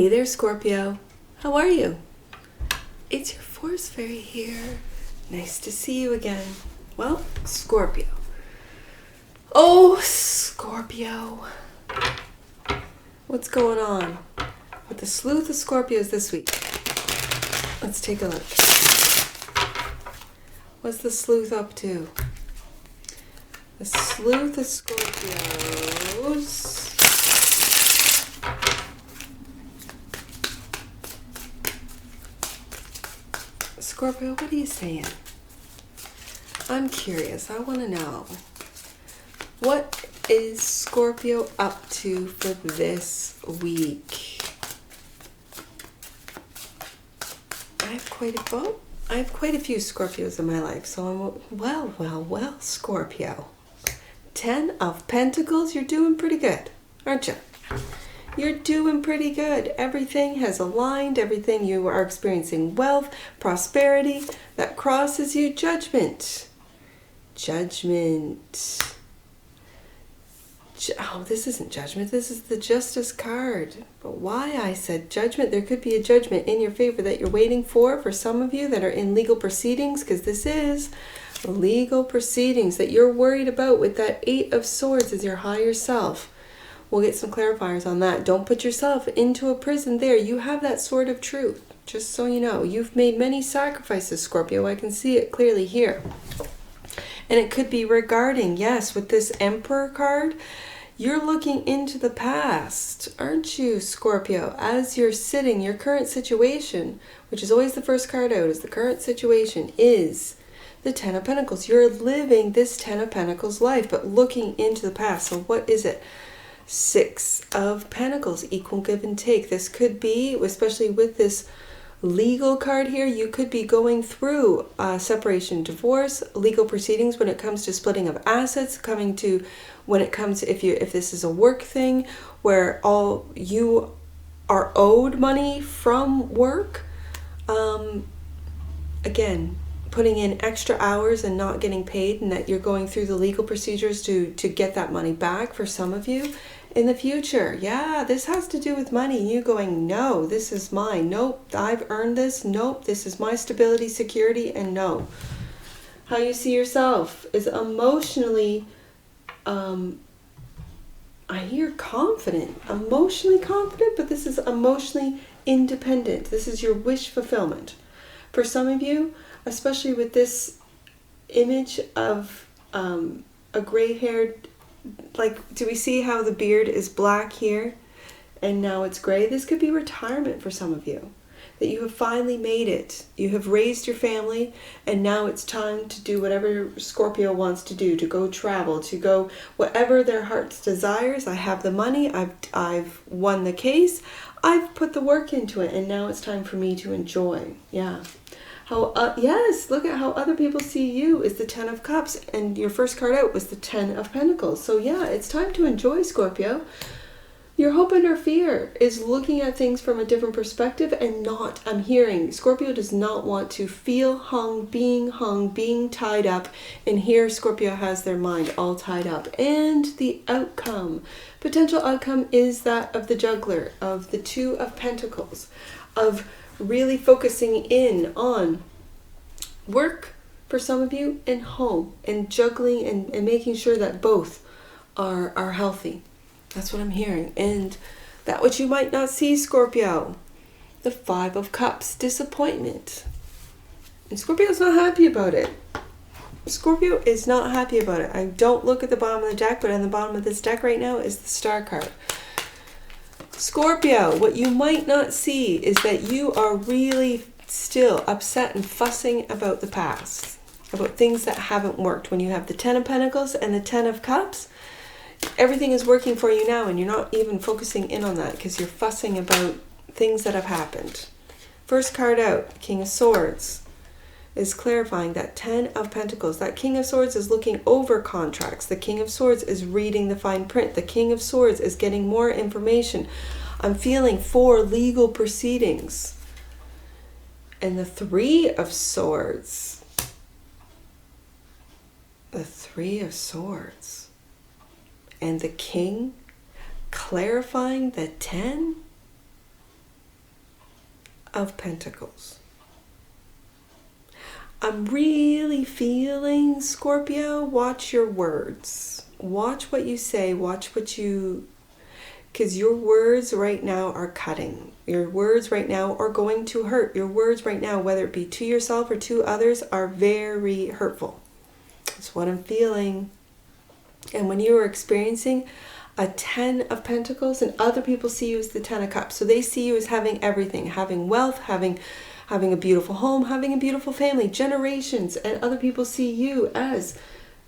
Hey there, Scorpio. How are you? It's your force fairy here. Nice to see you again. Well, Scorpio. Oh, Scorpio. What's going on with the sleuth of Scorpios this week? Let's take a look. What's the sleuth up to? The sleuth of Scorpios. Scorpio, what are you saying? I'm curious. I want to know. What is Scorpio up to for this week? I have quite a few Scorpios in my life, so I'm well, Scorpio. 10 of Pentacles, you're doing pretty good, aren't you? You're doing pretty good. Everything has aligned. Everything, you are experiencing wealth, prosperity. That crosses you. Judgment. Oh, this isn't Judgment. This is the Justice card. But why I said Judgment, there could be a judgment in your favor that you're waiting for some of you that are in legal proceedings, because this is legal proceedings that you're worried about with that 8 of Swords as your higher self. We'll get some clarifiers on that. Don't put yourself into a prison there. You have that sword of truth, just so you know. You've made many sacrifices, Scorpio. I can see it clearly here. And it could be regarding, yes, with this Emperor card, you're looking into the past, aren't you, Scorpio? As you're sitting, your current situation, which is always the first card out, is the current situation, is the 10 of Pentacles. You're living this 10 of Pentacles life, but looking into the past. So what is it? 6 of Pentacles, equal give and take. This could be, especially with this legal card here, you could be going through separation, divorce, legal proceedings when it comes to splitting of assets, when it comes if this is a work thing where all you are owed money from work. Again, putting in extra hours and not getting paid, and that you're going through the legal procedures to get that money back for some of you in the future. Yeah, this has to do with money. You going, no, this is mine. Nope, I've earned this. Nope, this is my stability, security, and no. How you see yourself is emotionally, I hear confident, emotionally confident, but this is emotionally independent. This is your wish fulfillment. For some of you, especially with this image of a gray-haired, like, do we see how the beard is black here and now it's gray? This could be retirement for some of you, that you have finally made it. You have raised your family and now it's time to do whatever Scorpio wants to do, to go travel, to go whatever their heart's desires. I have the money, I've won the case, I've put the work into it, and now it's time for me to enjoy. Yeah. Yes, look at how other people see you is the 10 of Cups, and your first card out was the 10 of Pentacles. So yeah, it's time to enjoy, Scorpio. Your hope and your fear is looking at things from a different perspective, and not, I'm hearing, Scorpio does not want to feel hung, being tied up, and here Scorpio has their mind all tied up. And the outcome, potential outcome, is that of the Juggler, of the 2 of Pentacles, of really focusing in on work for some of you and home, and juggling and making sure that both are healthy. That's what I'm hearing. And that which you might not see, Scorpio, the 5 of Cups, disappointment. And Scorpio's not happy about it. Scorpio is not happy about it. I don't look at the bottom of the deck, but on the bottom of this deck right now is the Star card. Scorpio, what you might not see is that you are really still upset and fussing about the past, about things that haven't worked. When you have the 10 of Pentacles and the 10 of Cups, everything is working for you now, and you're not even focusing in on that because you're fussing about things that have happened. First card out, King of Swords, is clarifying that 10 of Pentacles. That King of Swords is looking over contracts. The King of Swords is reading the fine print. The King of Swords is getting more information. I'm feeling for legal proceedings. And the 3 of Swords. The 3 of Swords. And the King clarifying the 10. of Pentacles. I'm really feeling, Scorpio, watch your words. Watch what you say, because your words right now are cutting. Your words right now are going to hurt. Your words right now, whether it be to yourself or to others, are very hurtful. That's what I'm feeling. And when you are experiencing a 10 of Pentacles, and other people see you as the 10 of Cups, so they see you as having everything, having wealth, having a beautiful home, having a beautiful family, generations, and other people see you as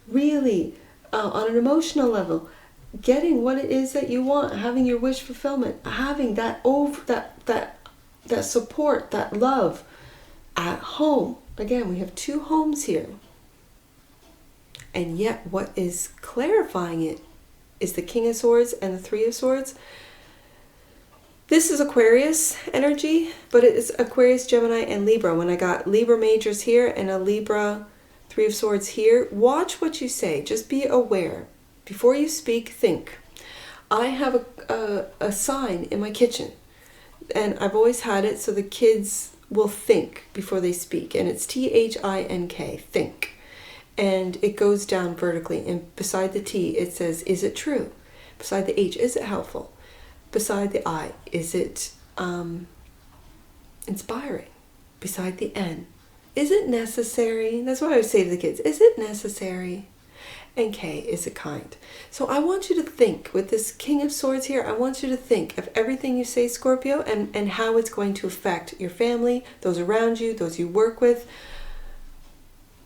really, on an emotional level, getting what it is that you want, having your wish fulfillment, having that support, that love at home. Again, we have two homes here. And yet what is clarifying it is the King of Swords and the Three of Swords. This is Aquarius energy, but it is Aquarius, Gemini, and Libra. When I got Libra majors here and a Libra Three of Swords here, watch what you say. Just be aware. Before you speak, think. I have a sign in my kitchen, and I've always had it so the kids will think before they speak, and it's THINK, think. And it goes down vertically, and beside the T it says, is it true? Beside the H, is it helpful? Beside the I, is it inspiring? Beside the N, is it necessary? That's what I would say to the kids. Is it necessary? And K, is it kind? So I want you to think, with this King of Swords here, I want you to think of everything you say, Scorpio, and how it's going to affect your family, those around you, those you work with.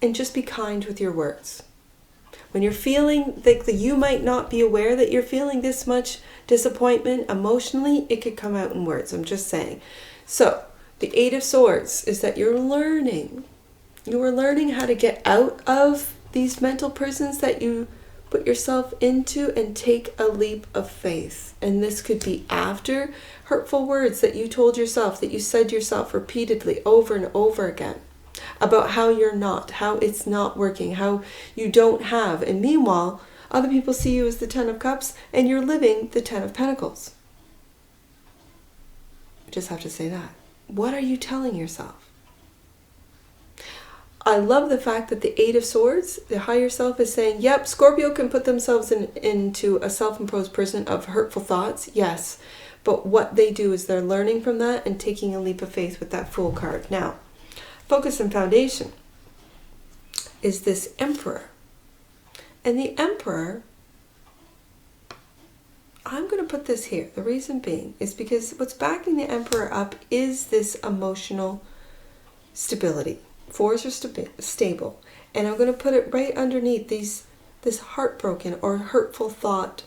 And just be kind with your words. When you're feeling that you might not be aware that you're feeling this much disappointment emotionally, it could come out in words. I'm just saying. So the Eight of Swords is that you're learning. You are learning how to get out of these mental prisons that you put yourself into and take a leap of faith. And this could be after hurtful words that you told yourself, that you said to yourself repeatedly over and over again, about how you're not, how it's not working, how you don't have. And meanwhile, other people see you as the 10 of Cups and you're living the 10 of Pentacles. I just have to say that. What are you telling yourself? I love the fact that the Eight of Swords, the higher self, is saying, yep, Scorpio can put themselves into a self-imposed prison of hurtful thoughts, yes. But what they do is they're learning from that and taking a leap of faith with that Fool card. Now, focus and foundation is this Emperor. And the Emperor, I'm going to put this here. The reason being is because what's backing the Emperor up is this emotional stability. Fours are stable. And I'm going to put it right underneath this heartbroken or hurtful thought,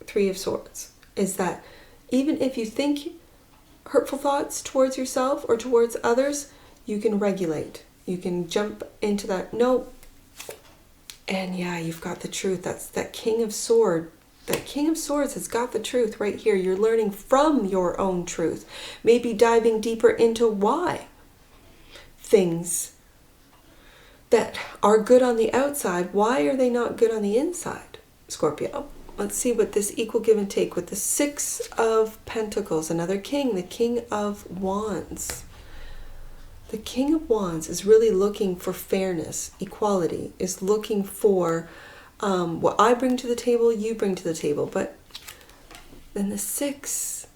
Three of Swords, is that even if you think hurtful thoughts towards yourself or towards others, you can regulate. You can jump into that, no. And yeah, you've got the truth. That's that King of Swords. That King of Swords has got the truth right here. You're learning from your own truth. Maybe diving deeper into why things that are good on the outside, why are they not good on the inside, Scorpio? Let's see what this equal give and take with the Six of Pentacles, another king, the King of Wands. The King of Wands is really looking for fairness, equality, is looking for what I bring to the table, you bring to the table. But then the Six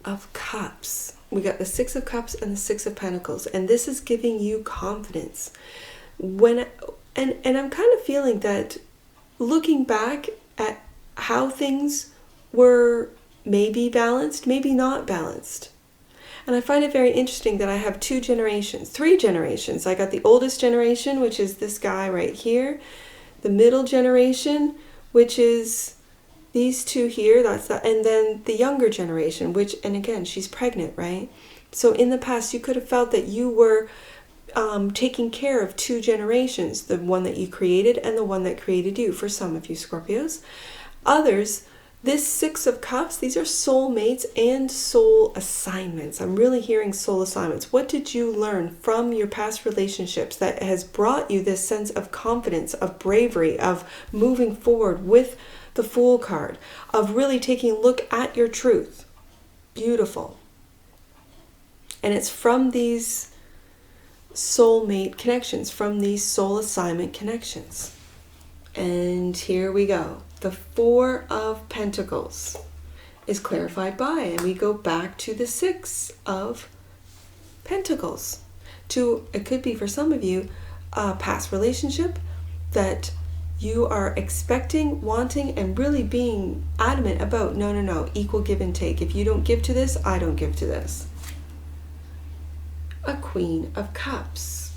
of Cups. We got the Six of Cups and the Six of Pentacles. And this is giving you confidence. And I'm kind of feeling that looking back at how things were maybe balanced, maybe not balanced. And I find it very interesting that I have three generations. I got the oldest generation, which is this guy right here. The middle generation, which is these two here, and then the younger generation, which, and again, she's pregnant, right? So in the past, you could have felt that you were taking care of two generations, the one that you created and the one that created you, for some of you Scorpios. Others, this Six of Cups, these are soulmates and soul assignments. I'm really hearing soul assignments. What did you learn from your past relationships that has brought you this sense of confidence, of bravery, of moving forward with the Fool card, of really taking a look at your truth? Beautiful. And it's from these soulmate connections, from these soul assignment connections. And here we go. The Four of Pentacles is clarified by, and we go back to the Six of Pentacles. It could be for some of you, a past relationship that you are expecting, wanting, and really being adamant about. No, equal give and take. If you don't give to this, I don't give to this. A Queen of Cups.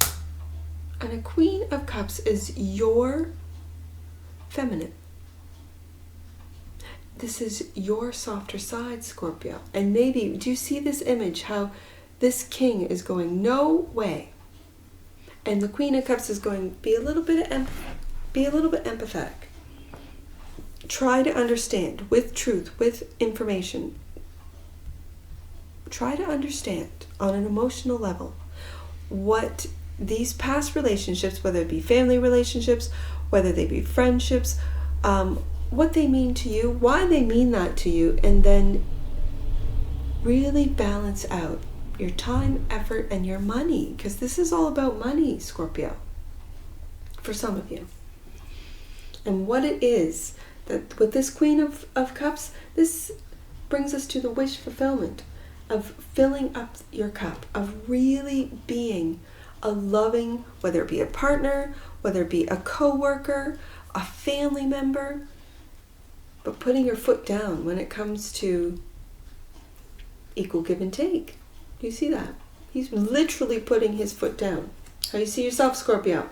And a Queen of Cups is your feminine. This is your softer side, Scorpio. And maybe, do you see this image, how this king is going, no way. And the Queen of Cups is going, be a little bit empathetic. Try to understand with truth, with information. Try to understand on an emotional level what these past relationships, whether it be family relationships, whether they be friendships, what they mean to you, why they mean that to you, and then really balance out your time, effort, and your money, because this is all about money, Scorpio, for some of you. And what it is that with this Queen of Cups, this brings us to the wish fulfillment of filling up your cup, of really being a loving, whether it be a partner, whether it be a co-worker, a family member, but putting your foot down when it comes to equal give and take. Do you see that? He's literally putting his foot down. How do you see yourself, Scorpio?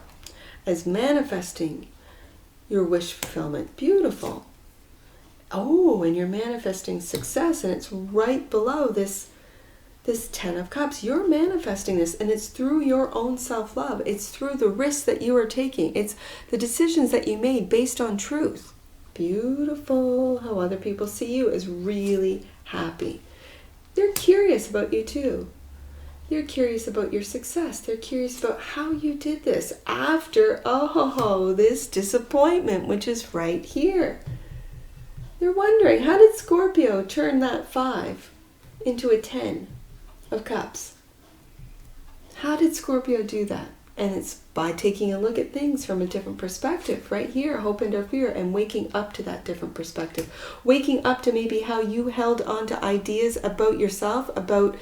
As manifesting your wish fulfillment. Beautiful. Oh, and you're manifesting success, and it's right below this Ten of Cups. You're manifesting this, and it's through your own self-love. It's through the risks that you are taking. It's the decisions that you made based on truth. Beautiful. How other people see you is really happy. They're curious about you too. They're curious about your success. They're curious about how you did this after, this disappointment, which is right here. They're wondering, how did Scorpio turn that 5 into a 10 of Cups? How did Scorpio do that? And it's by taking a look at things from a different perspective. Right here, hope and fear, and waking up to that different perspective. Waking up to maybe how you held on to ideas about yourself, about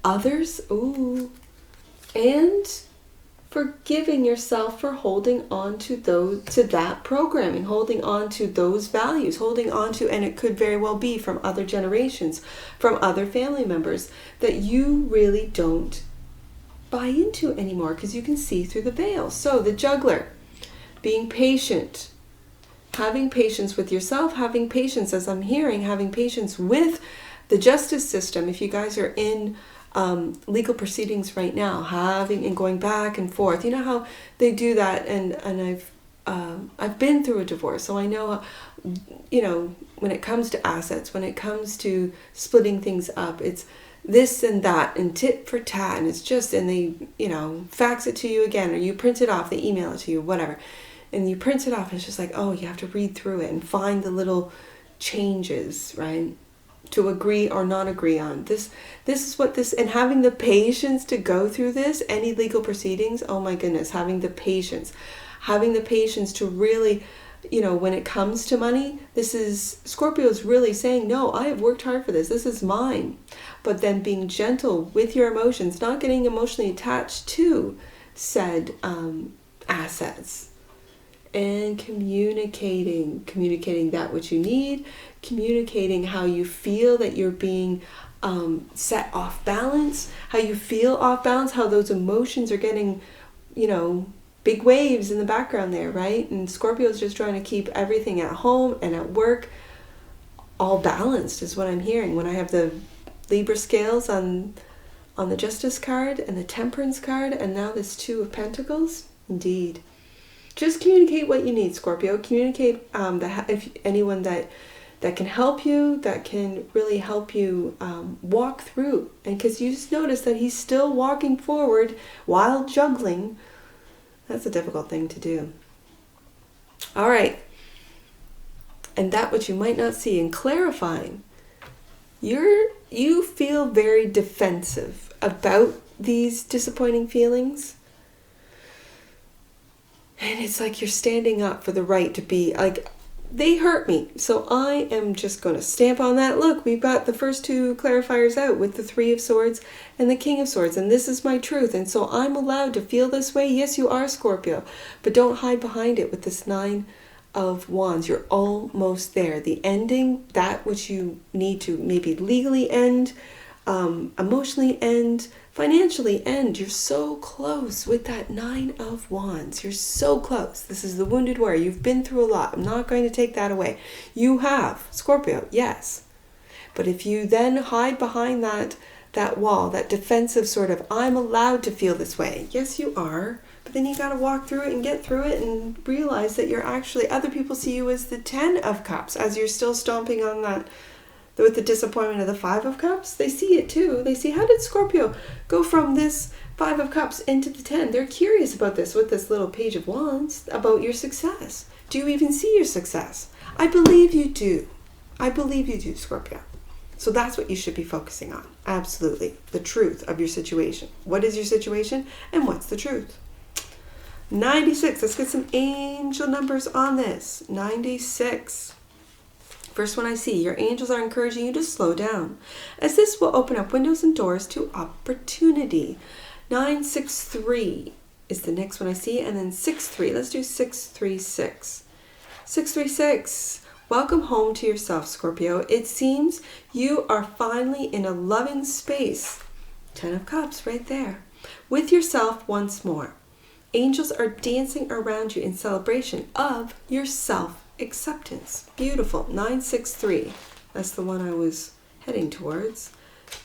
others. Ooh. And forgiving yourself for holding on to that programming, holding on to those values, holding on to, and it could very well be from other generations, from other family members, that you really don't buy into anymore, because you can see through the veil. So the Juggler, being patient, having patience with yourself, having patience, as I'm hearing, having patience with the justice system. If you guys are in legal proceedings right now, having and going back and forth, you know how they do that, and I've been through a divorce, so I know, when it comes to assets, when it comes to splitting things up, it's this and that and tit for tat, and it's just, and they fax it to you again, or you print it off, they email it to you, whatever, and you print it off, and it's just like, you have to read through it and find the little changes, right, to agree or not agree on. This is what this, and having the patience to go through this, any legal proceedings, oh my goodness, having the patience to really, when it comes to money, this is, Scorpio is really saying, no, I have worked hard for this is mine. But then being gentle with your emotions, not getting emotionally attached to said assets, and communicating that which you need, communicating how you feel that you're being set off balance, how you feel off balance, how those emotions are getting, big waves in the background there, right? And Scorpio's just trying to keep everything at home and at work all balanced, is what I'm hearing. When I have the Libra scales on the Justice card and the Temperance card, and now this Two of Pentacles, indeed. Just communicate what you need, Scorpio. Communicate if anyone that can help you, that can really help you walk through. And because you just notice that he's still walking forward while juggling. That's a difficult thing to do. All right. And that which you might not see in clarifying, you feel very defensive about these disappointing feelings. And it's like you're standing up for the right to be like, they hurt me, so I am just going to stamp on that. Look, we've got the first two clarifiers out with the Three of Swords and the King of Swords, and this is my truth, and so I'm allowed to feel this way. Yes, you are, Scorpio, but don't hide behind it with this Nine of Wands. You're almost there. The ending, that which you need to maybe legally end, emotionally end, financially end. You're so close with that Nine of Wands. You're so close. This is the wounded warrior. You've been through a lot. I'm not going to take that away. You have, Scorpio, yes. But if you then hide behind that wall, that defensive sort of, I'm allowed to feel this way. Yes, you are. But then you got to walk through it and get through it and realize that you're actually, other people see you as the 10 of Cups, as you're still stomping on that with the disappointment of the Five of Cups. They see it too. They see, how did Scorpio go from this Five of Cups into the 10? They're curious about this with this little Page of Wands, about your success. Do you even see your success? I believe you do. I believe you do, Scorpio. So that's what you should be focusing on. Absolutely. The truth of your situation. What is your situation and what's the truth? 96. Let's get some angel numbers on this. 96. First one I see, your angels are encouraging you to slow down, as this will open up windows and doors to opportunity. 963 is the next one I see, and then 63. Let's do 636. 636. Welcome home to yourself, Scorpio. It seems you are finally in a loving space. 10 of Cups right there. With yourself once more. Angels are dancing around you in celebration of your self-acceptance. Beautiful. 963. That's the one I was heading towards.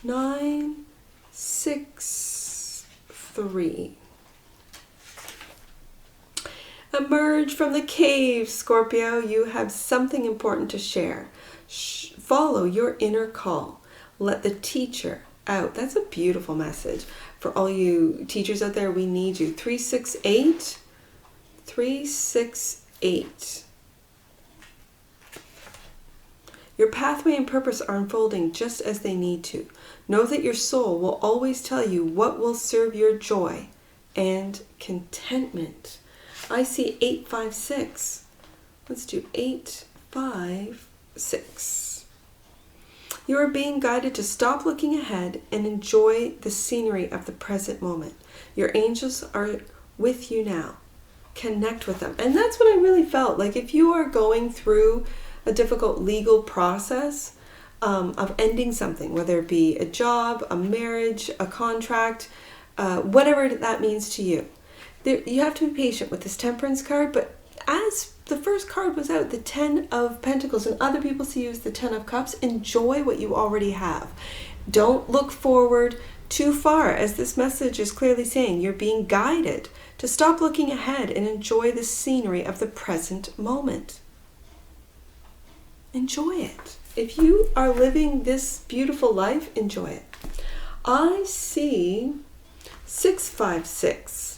963. Emerge from the cave, Scorpio. You have something important to share. Follow your inner call. Let the teacher out. That's a beautiful message. For all you teachers out there, we need you. 368. 368. Your pathway and purpose are unfolding just as they need to. Know that your soul will always tell you what will serve your joy and contentment. I see 856. Let's do 856. You are being guided to stop looking ahead and enjoy the scenery of the present moment. Your angels are with you now. Connect with them. And that's what I really felt. Like if you are going through a difficult legal process of ending something, whether it be a job, a marriage, a contract, whatever that means to you, you have to be patient with this Temperance card. But as the first card was out, the 10 of Pentacles, and other people see you as the 10 of Cups, enjoy what you already have. Don't look forward too far, as this message is clearly saying. You're being guided to stop looking ahead and enjoy the scenery of the present moment. Enjoy it. If you are living this beautiful life, enjoy it. I see 656.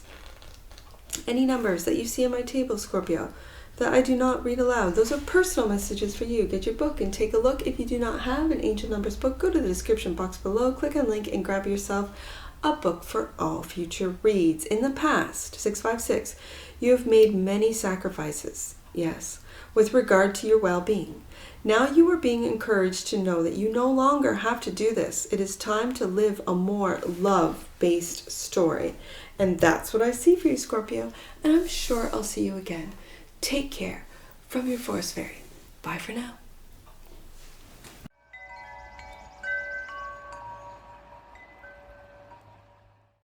Any numbers that you see on my table, Scorpio, that I do not read aloud, those are personal messages for you. Get your book and take a look. If you do not have an Angel Numbers book, go to the description box below, click on link, and grab yourself a book for all future reads. In the past, 656, you have made many sacrifices, yes, with regard to your well-being. Now you are being encouraged to know that you no longer have to do this. It is time to live a more love-based story. And that's what I see for you, Scorpio. And I'm sure I'll see you again. Take care from your Forest Fairy. Bye for now.